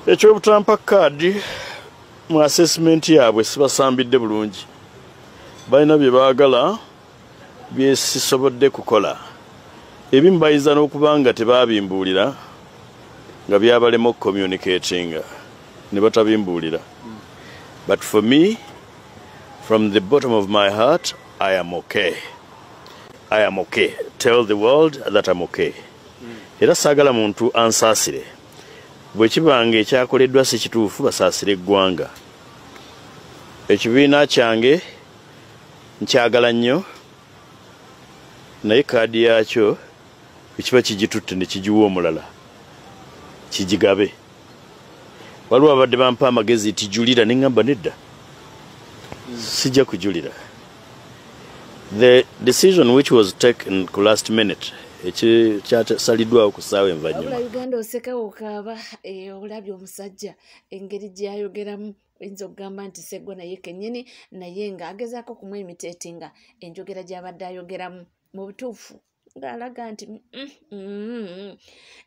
Ekyobutampa kaadi mu assessment yaabwe sibasambidde bulungi. Balina bye baagala bye sisobodde kukola. Ebimu bayinza n'okuba nga tebabimbuulira nga byabalema communicating ne batabimbuulira. But for me, from the bottom of my heart, I am okay. I am okay. Tell the world that I'm okay. Era saagala muntu ansaasire. Bwe kibanga ekyakoleddwa si kituufu basaasire eggwanga. Ekibiina kyange nkyagala nnyo, naye kaadi yakyo ekiba kigitutte ne kigiwa omulala kigigabe. Waliwo abadde bampa amagezi tijulira ne ngamba nedda. Sijja kujulira. The decision which was taken last minute ekyasalidwawo ku ssaawa envanyuma. Uganda oseka okaaba olabye omusajja engeri gy'ayogeramu oyinza okugamba nti Sseggwa naye kennyini naye ng'agezaako kumwimiteetinga enjogera gy'abadde ayogeramu mu butuufu ng'alaga nti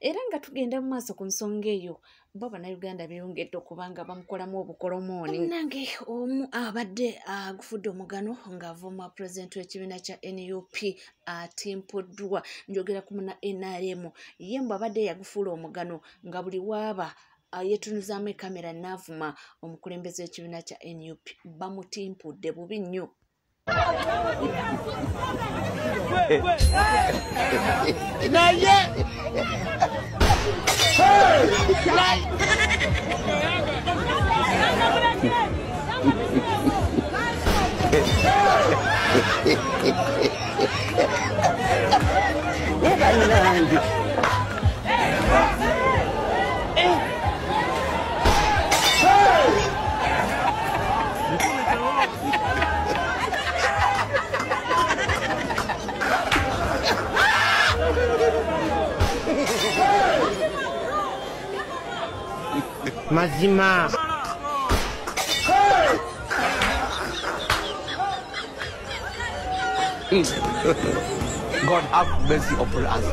era nga tugenda mu maaso ku nsonga eyo bo bannayuganda beeyongedde okubanga bamukolamu obukolomooni. Nange omu abadde agufudde omugano ng'avuma pulezidenti w'ekibiina kya NUP atimpuddwa, njogera ku muna NRM, ye mbu abadde yagufuula omugano nga buli waaba yeetunuzaamu ekamera n'avuma omukulembeze w'ekibiina kya NUP bamutimpudde bubi nnyo. Mazima. God have mercy upon us.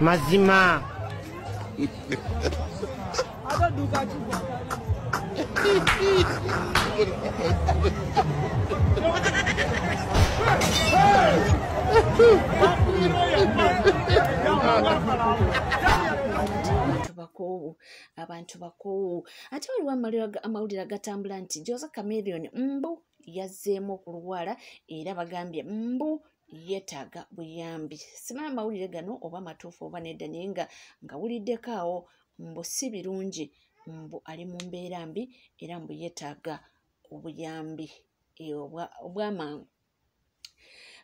Mazima. Abantu bakoowu ate waliwo amawulire agatambula nti Jose Chameleone mbu yazzeemu okulwala era bagambye mbu yeetaaga buyambi. Simanyi amawulire gano oba matuufu oba nedda, naye nga wuliddeko awo mbu si birungi, mbu ali mu mbeera mbi era mbu yeetaaga obuyambi obw'amangu.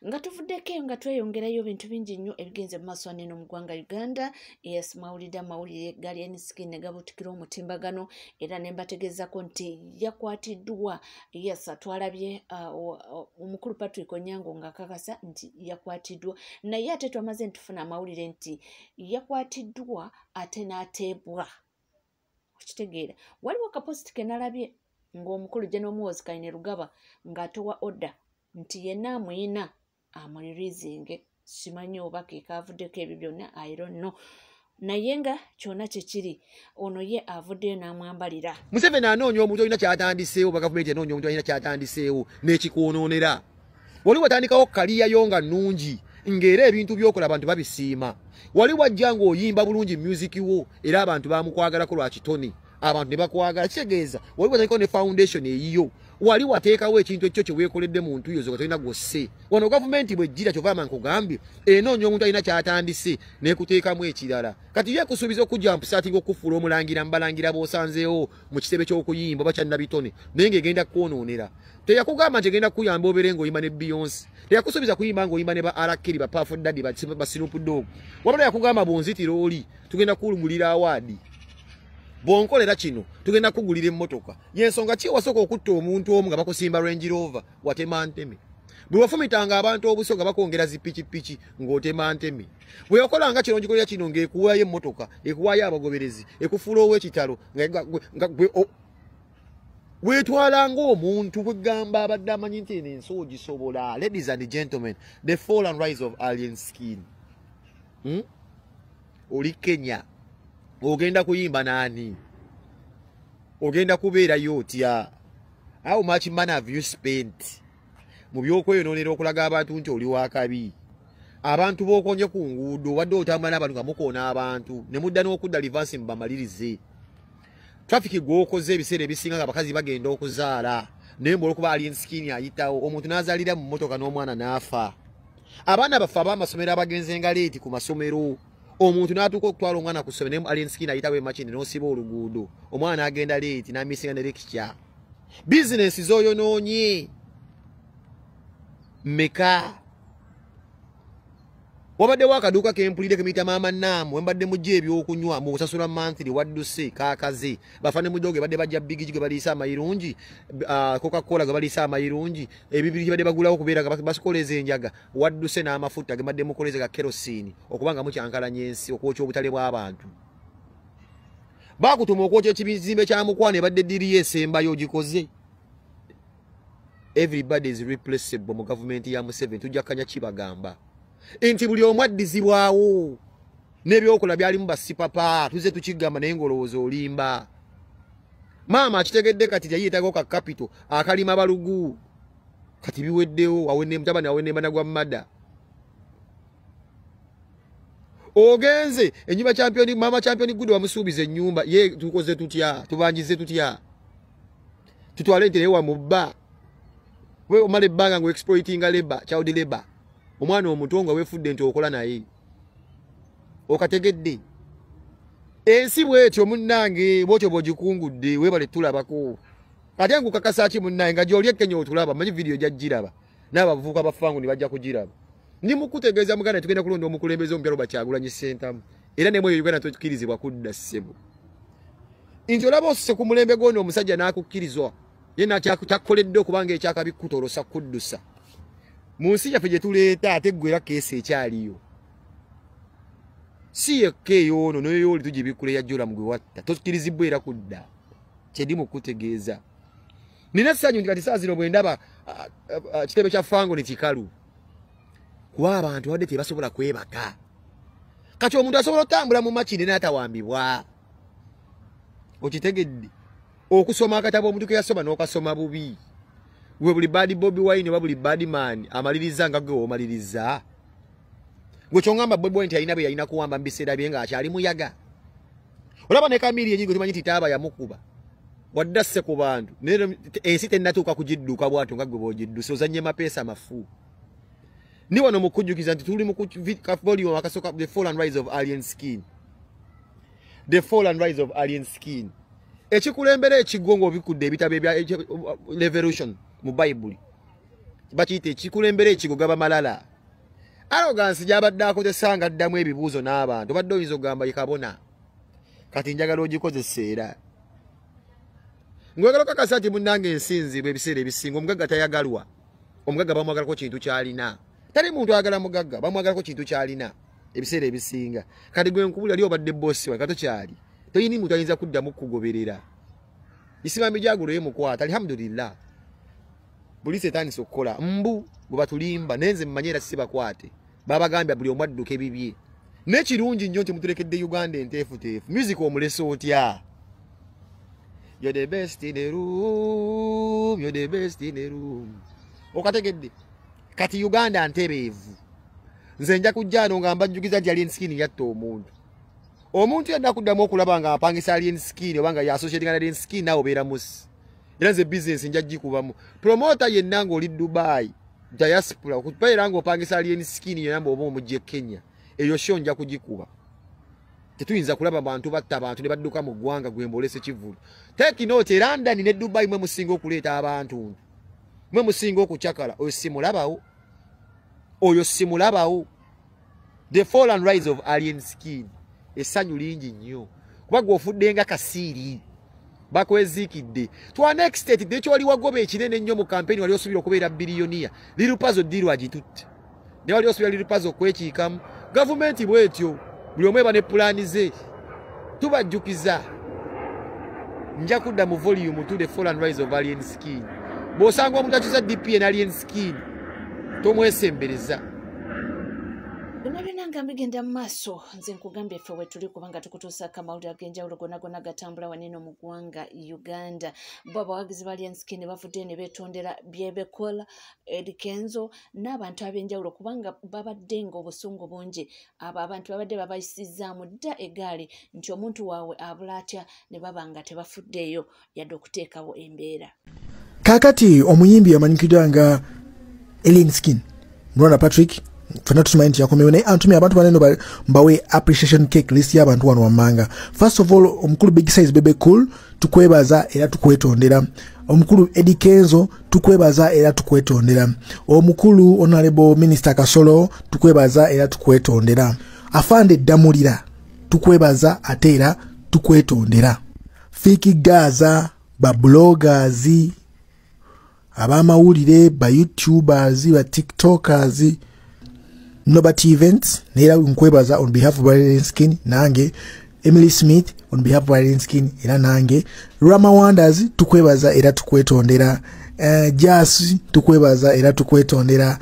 Nga tuvuddeko eyo nga tweyongerayo bintu bingi nnyo ebigenze mu maaso neno mu ggwanga Uganda. Yes, amawulire gali ensiki ne gabutikira omutimbagano era ne mbategeezako nti yakwatiddwa. Yes, twalabye omukulu Patrick Onyango ng'akakasa nti yakwatiddwa, naye ate twamaze ntufuna amawulire nti yakwatiddwa ate n'ateebwa. Okitegeera waliwo akapositi ke nalabye ng'omukulu General Muhoozi Kainerugaba ng'atowa order nti yenna amuyina amulirizinge. Simanyi oba ke kaavuddeko ebyo byonna, I don't know. Naye nga kyonna kye kiri ono ye avuddeyo n'amwambalira. Museveni anoonya omuntu olina kyatandiseewo, bagavumenti enoonya omuntu olina kyatandiseewo n'ekikwonoonera. Wali watandikawo kaliyayo nga nnungi ng'era ebintu by'okola abantu babisiima. Wali wajja ng'oyimba bulungi music wo era abantu bamukwagalako lwa kitone, abantu ne bakwagala. Kitegeeza wali watandikawo ne foundation eyiyo, wali wateekawo ekintu ekyo kye weekoledde muntu yozo tolina gosse. Wano gavumenti bwe jjira kyova mankugambye enoonya omuntu alina kyatandise n'ekuteekamu ekirala. Kati ye kusuubiza okujampu starting okufuula omulangira mbalangira b'osanzeewo mu kisebe ky'okuyimba oba kyanna bitone naye ng'egenda kwonoonera. Teyakugamba nti egenda kuyamba obeere ng'oyimba ne Beyonce. Teyakusuubiza kuyimba ng'oyimba ne ba Arakiri, ba Puff Daddy, ba Snoop Dogg. Wabula yakugamba bonzitiro oli tugenda kulungulira awaadi. Bw'onkolera kino tugenda kugulira emmotoka. Y'ensonga ki wasooka okutta omuntu omu nga bakusimba Range Rover watema nteme. Bwe wafumitanga abantu obuso nga bakongera zipikipiki ng'otema nteme. Bwe okolanga kino ngikolera kino ng'ekuwaayo emmotoka, ekuwaayo abagoberezi, ekufuula ow'ekitalo nga weetwalanga omuntu bwe gamba abadde amanyi nti eno ensi ogisobola. Ladies and gentlemen, the fall and rise of alien skin. Oli Kenya. Ogenda kuyimba nani? Ogenda kubeerayo otya? How much money have you spent? Mu byokweyonoonera okulaga abantu nti oli wakabi. Abantu b'okonye ku nguudo wadde otambula n'abantu nga mukoona abantu ne mudda n'okudda livansi mubamalirize. Traffic gw'okoze ebiseera ebisinga nga bakazi bagenda okuzaala naye olw'okuba alien skin ayitawo omuntu n'azaalira mu mmotoka n'omwana n'afa. Abaana baffe ab'amasomero abagenze nga leeti ku masomero omuntu n'atuuka okutwala omwana ku ssomero naye alien skin ayitawo emakindi n'osiba oluguudo omwana n'agenda leeti n'amisinga ne lecture. Bizinesi z'oyonoonye meka. Wabaddewo akaduuka kempulire kemuyita maama Naamu wembadde mujja ebyokunywa mu kusasula monthly wadduse kaakaze bafane mujja ge badde bajja bigiji gwe baliisa amayirungi Coca-Cola ge baliisa amayirungi ebibiri gye badde bagulawo kubeera nga basikoleza enjaga wadduse n'amafuta ge badde mukoleze ga kerosene okubanga mukyankalanya ensi okwokya obutale bw'abantu. Baakutuma okwokya ekibizimbe kya Mukwano ebadde ddiriyo esembayo ogikoze. Everybody is replaceable mu gavumenti ya Museveni tujja kanya kibagamba. Inti buli omu addizibwawo n'ebyokola byalimu basipapa tuze tukigamba naye ng'olowooza olimba. Maama akitegedde kati yayitaako ka capital akalima balugu kati biweddewo awenne mutabani awenne banagwa mmada. Ogenze ennyumba champion mama champion good wamusuubiza ennyumba ye tukoze tutya tubanjize tutya tutwale nti ewa mubba we omale banga ngo exploiting labor child labor. Omwana omutonga wefudde nti okola naye okategedde ensi bwetyo munnange bwotyo bwogikungudde webale tulabako kati angu kakasaki munnange nga gyoli Kenya otulaba manyi video jajjiraba n'abavubuka bafangu ne bajja kugiraba. Ndi mukutegeeza muganda tugenda kulonda omukulembeze omupya Robert Kyagulanyi Ssentamu era ne mwe Uganda tukirizibwa kudda ssebo. Inti olaba osise ku mulembe gono omusajja n'akukkirizwa ye nakyakoledde okubanga ekyakabikutolosa kuddusa. Munsi yaffe gye tuleeta ate ggwera keesi ekyaliyo. Si yekkeeyo ono noyo oli tugibikule yajjula mu gwe watta tokkirizibwa era kudda. Kyedi mu kutegeeza. Nina ssanyu nti kati saa zino bwe ndaba kitebe kya fango ne kikalu. Kuba abantu wadde tebasobola kwebaka. Kati omuntu asobola otambula mu makindi n'atawambibwa. Okitegedde. Okusoma akatabo omuntu ke yasoma n'okasoma bubi. We buli badi Bobi Wine wa buli badi man amaliriza nga gwe omaliriza. Gwe kyongamba Bobi Wine alina be yalina kuwamba mbiseera bye nga akyali muyaga. Olaba ne Kamili yenyigo timanyi titaba yamukuba. Waddasse ku bantu. Ensi tennatuuka kugidduka bwatu nga gwe bw'ogidduse ozanye mapeesa mafu. Ni wano mukujjukiza nti tuli mu volume akasoka the fall and rise of alien skin. The fall and rise of alien skin. Ekikulembera ekigongo obikudde ebitabo ebya Revelation mu Bible. Bakiyite ekikulembera ekigogaba malala. Arrogance gyabadde akozesanga addamu ebibuuzo n'abantu badde oyinza okugamba yekabona. Kati njagala ogikozesa era. Ngwagala kakasa ati munnange ensinzibwa ebiseera ebisinga omugagga tayagalwa. Omugagga bamwagalako kintu kyalina. Tali muntu ayagala mugagga bamwagalako kintu kyalina ebiseera ebisinga. Kati gwe nkubulira ali obadde bosi wa kato kyali. Toyini muntu ayinza kuddamu kugoberera. Isimami jagulo ye mukwata alhamdulillah. Buli setani sokola mbu bwe batulimba nenze mmanyera sibakwate. Baba gambya buli omwadduke bibye. Nekirungi nnyo nti mutulekedde Uganda enteefuteefu. Music omuleso otya. You're the best in the room. You're the best in the room. Okategedde. Kati Uganda ntebeevu. Nze nja kujjano nga mbajjukiza nti alien skin yatta omuntu. Omuntu yadda kuddamu okulaba nga apangisa alien skin obanga ya associating alien skin nawo beera musi. Era nze business nja gikubamu. Promoter yenna ng'oli Dubai diaspora okupaira ng'opangisa alien skin yonna oba omujje Kenya. Eyo show nja kugikuba. Tetuyinza kulaba abantu batta abantu ne badduka mu ggwanga gwembolese kivulu. Take note London ne Dubai mwe musinga okuleeta abantu. Mwe musinga okukyakala oyo simulabawo. Oyo simulabawo. The fall and rise of alien skin. Essanyu lingi nnyo. kuba gw'ofudde nga kasiiri bakweziikidde to an extent nekyo wali wagoba ekinene ennyo mu kampeni wali osuubira okubeera biliyoniya lirupazo ddi lwagitutte naye wali osuubira lirupazo okwekiikamu gavumenti bwetyo buli omu eba ne pulaani ze tubajjukiza nja kudda mu volume to the fall and rise of alien skin bw'osanga omuntu akyusa DPN alien skin tomwesembereza byonna byonna nga bigenda mu maaso nze nkugambye ffe we tuli kubanga tukutuusako amawulire ag'enjawulo gonna gatambula waneno mu ggwanga Uganda bo abawagizi ba alien skin bavudde ne beetondera byebekola Eddie Kenzo n'abantu ab'enjawulo kubanga babadde ng'obusungu bungi abo abantu babadde babayisizaamu dda eggaali nti omuntu waabwe abula atya ne baba nga tebafuddeeyo yadde okuteekawo embeera. Kaakati omuyimbi amanyikiddwa nga Alien Skin Mwana Patrick fena tusimanyi nti yakomewo naye antumye abantu banene mbawe appreciation cake list y'abantu wano wammanga. First of all omukulu Big Size Bebe Cool tukwebaza era tukwetondera. Omukulu Eddie Kenzo tukwebaza era tukwetondera. Omukulu Honorable Minister Kasolo tukwebaza era tukwetondera. Afande Damulira tukwebaza ate era tukwetondera. Fiki Gaza ba bloggers abamawulire ba YouTubers ba TikTokers Nobody Events nera nkwebaza on behalf of Alien Skin nange Emily Smith on behalf of Alien Skin era nange Rama Wonders tukwebaza era tukwetondera Jas tukwebaza era tukwetondera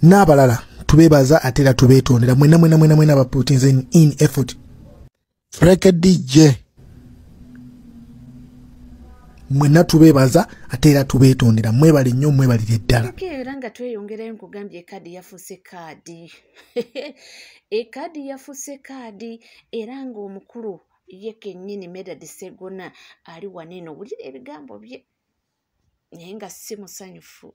n'abalala tubebaza ate era tubetondera mwena abaputinze in effort Record DJ mwena tubebaza ate era tubetondera mwebale nnyo mwebalire ddala. Era nga tweyongerayo nkugambye ekadi yafuuse kaadi ekadi yafuuse kaadi era ng'omukulu ye kennyini Medad Sseggona ali waneno owulira ebigambo bye naye nga si musanyufu.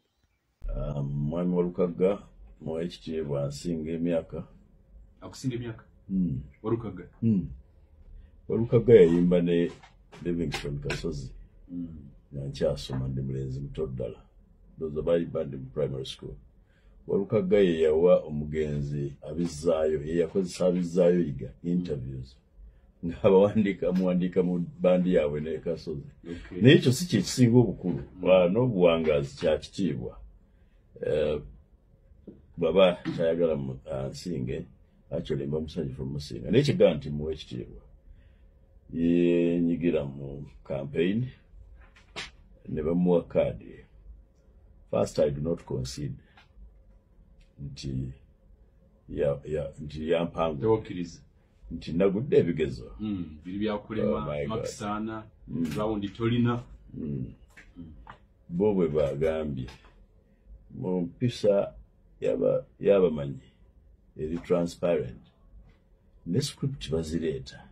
Mwami Walukagga muwa ekitiibwa nsinga emyaka. Akusinga emyaka? Walukagga? Walukagga yayimba ne Livingstone Kasozi nga nkyasoma ndi mulenzi muto ddala ndowooza bayimba ndi mu primary school. Walukagga ye yawa omugenzi abizzaayo ye yakozesa abizzaayo yiga interviews ng'amuwandiika mu bandi yaabwe ne Kasozi. Naye ekyo si kye kisinga obukulu n'obuwangaazi kya kitiibwa. Baba tayagala nsinge actually mba musanyufu musinga naye kigaa nti muwa ekitiibwa yenyigira mu campaign ne bamuwa kaadi. First I do not concede nti yampanga nti nagudde ebigezo biri byakulema makisana rawundi tolina bo bwe bagambye mu mpisa y'abamanyi eri transparent ne script bazireeta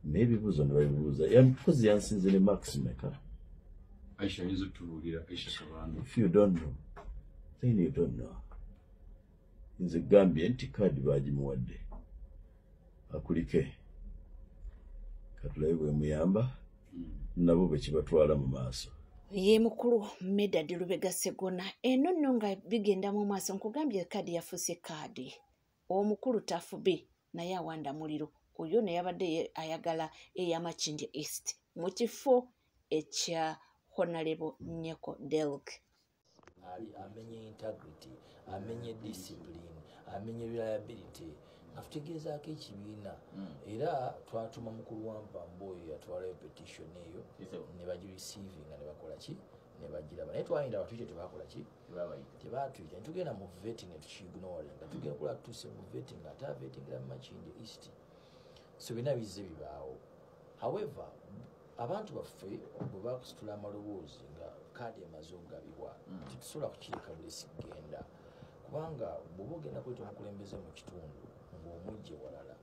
n'ebibuuzo ne babibuuza yamukozi yansinze ne Maximeka. Aisha yinza otululira Aisha Kabanda. If you don't know then you don't know. Nze gambye nti kaadi baagimuwadde akulike katulabe bwe muyamba nabo bwe kibatwala mu maaso. Ye mukulu Medad Lubega Sseggona eno nno nga bigenda mu maaso nkugambye kaadi yafuuse kaadi omukulu tafubi naye awanda muliro oyo naye abadde ayagala ey'Amakindye East mu kifo ekya Honorable Nyeko Delk. Amenye integrity, amenye discipline, amenye reliability. Afitegezaako ekibiina era twatuma mukulu wa Mpamboyo yatwalayo petition eyo ne bagireceiving ne bakola ki ne bagiraba naye twayinda batuyite tebakola ki tebatuyita netugenda mu vetting netukiignore nga tugenda kola tutuuse mu vetting ate avetingira mu Makindye East so bina bizze bibaawo. However abantu baffe bwe bakusitula amaloboozi nga kaadi emaze okugabibwa titusobola kukireka bulesi kugenda kubanga bw'oba ogenda kweta omukulembeze mu kitundu ng'omujje walala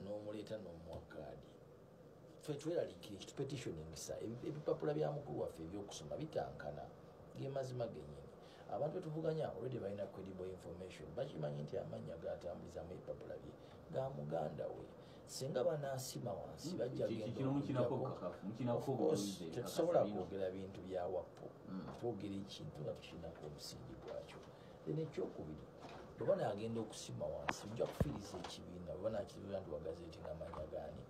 n'omuleeta n'omuwa kaadi ffe tweralikira ekitupetitioningisa ebipapula bya mukulu waffe ebyokusoma bitankana gemazima gennyini. Abantu betuvuganya already balina credible information bakimanyi nti amannya gatambulizamu ebipapula bye ga muganda we singa banaasima wansi bajja tetusobola kwogera bintu bya wappo twogera ekintu nga tukinako omusingi gwakyo. Then ekyokubiri bweba naagenda okusima wansi ojja kufiiriza ekibiina bweba nakirira nti wagazeeti ng'amanya gaani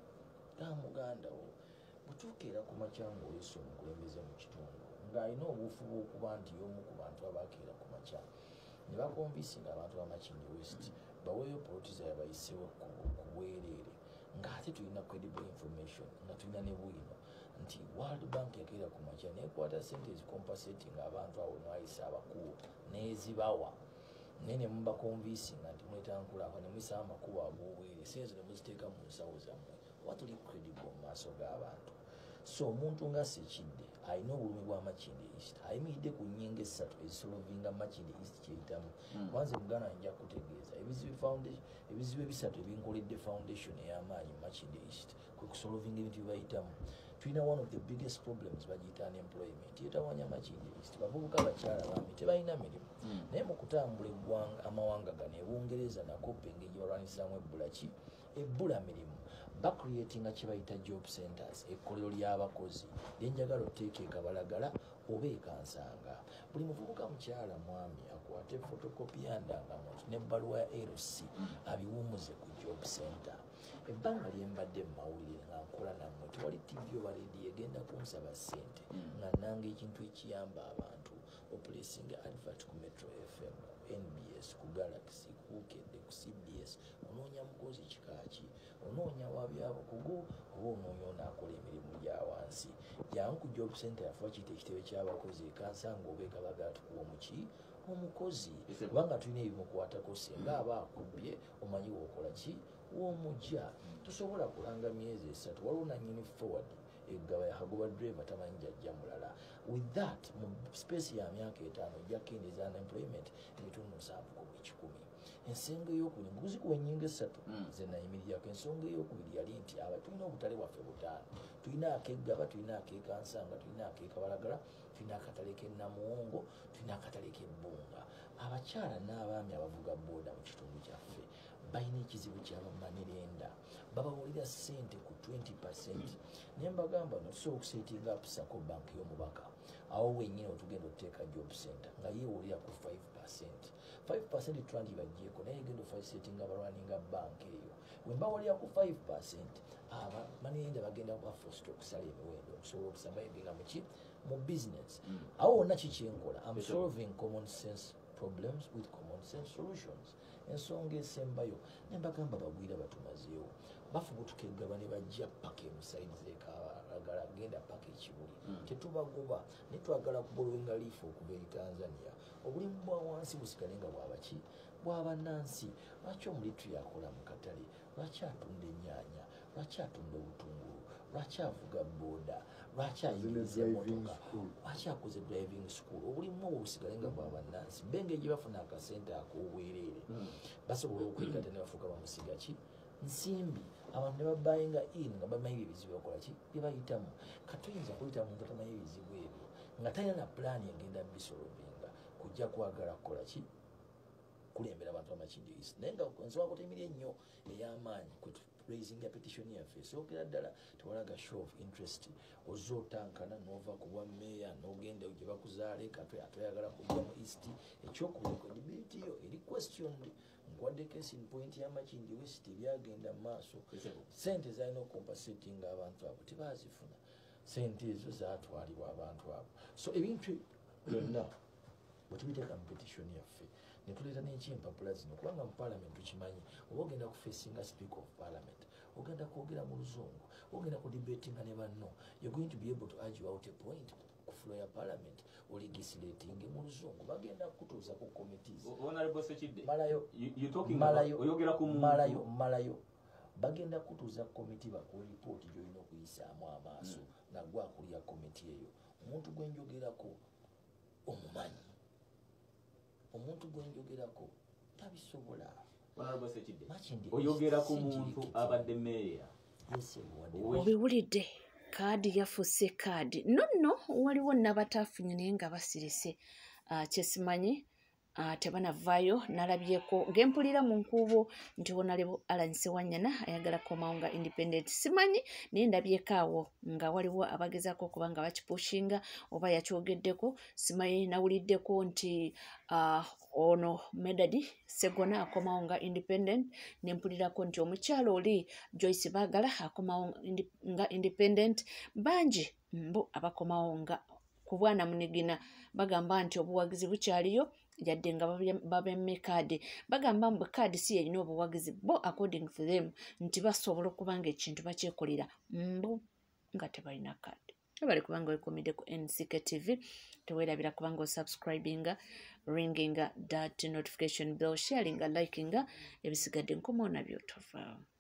muganda wo butuukeera ku makya ng'oyisa omukulembeze mu kitundu ng'alina obuufu bw'okuba nti y'omu ku bantu abakeera ku makya ne bakonvinsinga abantu b'Amakindi West baweeyo poloti zaabwe bayiseewo ku bwereere ng'ate tulina credible information nga tulina ne bwino nti World Bank yakeera ku makya neekwata ssente ezicompensating abantu abo nwayisa abakubo n'ezibawa naye ne mubakonvinsinga nti mwetankulaako ne muyisa amakubo ag'obwere senzo ne muziteeka mu nsawo zammwe oba tuli credible mu maaso g'abantu. So omuntu nga Ssekidde alina obulumi bwa Makindye East ayimiridde ku nnyingo essatu ezisolovinga Makindye East kyeyitamu. Kwanza Muganda njja kutegeeza ebizibu ebisatu ebinkoledde foundation ey'amaanyi Makindye East kwe kusolovinga ebintu bye bayitamu. Tulina one of the biggest problems bagiyita unemployment yetawanya Makindye East. Bavubuka abakyala bami tebalina mirimu naye mu kutambula amawanga gano Bungereza nakopa engeri balwanisaamu ebbula mirimu bacreatinga kye bayita job centers ekkolero ly'abakozi lyenjagala oteeka ekabalagala oba ekansanga. Buli muvubuka mukyala mwami akwate fotokopi ya ndangamuntu n'ebbaluwa ya LC abiwumuze ku job center. Ebbanga lye mbadde mu mawulire nga nkola nammwe tewali TV oba rediyo egenda kunsaba ssente nga nanga ekintu ekiyamba abantu opulesinga advert ku Metro FM, NBS, ku Galaxy, ku Kede, ku CBS. Onoonya mukozi kikaaki, onoonya wabyabukugu oba onoonya onaakola emirimu gya wansi. Jangu ku job center yafuba kiyita ekitebe ky'abakozi ekansanga oba ekabagala tukuwa omuki omukozi kubanga tulina ebimukwatako singa aba akubbye omanyi wookola ki w'omujja. Tosobola kulanga myezi esatu waliwo nannyini forward eggaba yahagoba driver tamanyi jajja mulala. With that mu space ya myaka 5 ojja kendeeza unemployment ebitundu 7.10. Ensonga ey'okubiri nguzikuwa ennyingo essatu ze nayimirirako. Ensonga ey'okubiri yali nti tulina obutale bwaffe butaano. Tulina akeggaba, tulina akekansanga, tulina akekabalagala, tulina akatale k'Namuwongo, tulina akatale k'Ebbunga. Abakyala n'abaami abavuga booda mu kitundu kyaffe balina ekizibu ky'abamanerenda babawulira ssente ku 20%. Naye mbagamba notusobola okusetinga up Sacco Bank y'omubaka awo wennyini otugenda otuteeka job center nga yeewulira ku 5%. 5% twandibaggyeko naye egenda ofasetinga abalwaninga banka eyo bwe mbawulira ku 5%. Abamanerenda bagenda kubafosta okusala emiwendo okusobola okusamayibinga muki mu business. Awo wonna kikyenkola I'm solving common sense problems with common sense solutions. Ensonga esembayo nembagamba bagwira batumazeewo bafubutuka eggaba ne bajja paka emusaidi zekalagala genda paka ekibuli tetubagoba naye twagala kubolwenga liifu okuva eri Tanzania. Obulimu bwa wansi busigale nga bwabaki bw'abannansi. Lwaki omulitu yakola mu katale? Lwaki atunda ennyaanya? Lwaki atunda obutungulu? Lwaki avuga booda? Lwaki ayigiriza emmotoka? Lwaki akoze driving school? Obulimu obwo busigale nga bw'abannansi. Benge gye bafuna akasente ak'obwereere basobola okwegata ne bafuuka bamusiga ki nsimbi. Abantu ne babayinga nga bamanyi ebizibu bakola ki bye bayitamu. Katuyinza kuyita muntu atamanyi ebizibu ebyo nga talina na pulaani egenda bisolovinga kujja kwagala kukola ki kulembera abantu b'Amakindye East. Naye nga nsobola kutemirya ennyo ey'amaanyi raising a petition yaffe esookera ddala tewalaga show of interest ozza otankana n'ova ku bwa meeya n'ogenda gye bakuzaale atoyagala kujja mu East. Ekyokubiri debate yo eri questioned nkwadde case in point y'Amakindye West ebyagenda mu maaso. Ssente zalina okukompasatinga abantu abo tebaazifuna. Ssente ezo zaatwalibwa abantu abo. So ebintu byonna bwe tubiteeka mu petition yaffe ne tuleeta n'ekyempapula zino kubanga mu parliament tukimanyi oba ogenda kufacinga speaker of parliament ogenda kwogera mu luzungu ogenda kudebatinga ne banno you're going to be able to argue out a point ku floor ya parliament olegislating mu luzungu bagenda kutuuza ku committees malayo bagenda kutuuza committee bakola report gy'olina okuyisaamu amaaso nagwe akulira committee eyo. Omuntu gwe njogerako omumanyi, omuntu gwe njogerako tabisobola. Oyogera ku muntu abadde meeya. Obiwulidde kaadi yafuuse kaadi nonno waliwo n'abataafunye naye nga basirise. Kyesimanyi tebanavaayo. Nalabyeko ngempulira mu nkuubo nti Honorable Alan Sewanyana ayagala komawo nga independent. Simanyi naye ndabyeko awo nga waliwo abagezaako okuba nga bakipushinga oba yakyogeddeko. Simanyi nawuliddeko nti ono Medadi Segona akomawo nga independent. Nempulirako nti omukyalo oli Joyce Baagala akomawo nga independent. Bangi mbu abakomawo nga ku Bwana Munigina bagamba nti obuwagizi bukyaliyo yadde nga babemme kaadi. Bagamba mbu kaadi si yeyina obuwagizi bo according to them nti basobola okuba nga ekintu bakyekolera mbu nga tebalina kaadi. Bali kubanga wekomide ku NCK TV. Teweerabira kubanga osubscribinga, ringinga that notification bell, sharinga, likinga. Ebisigadde nkomo nabyo tovaawo.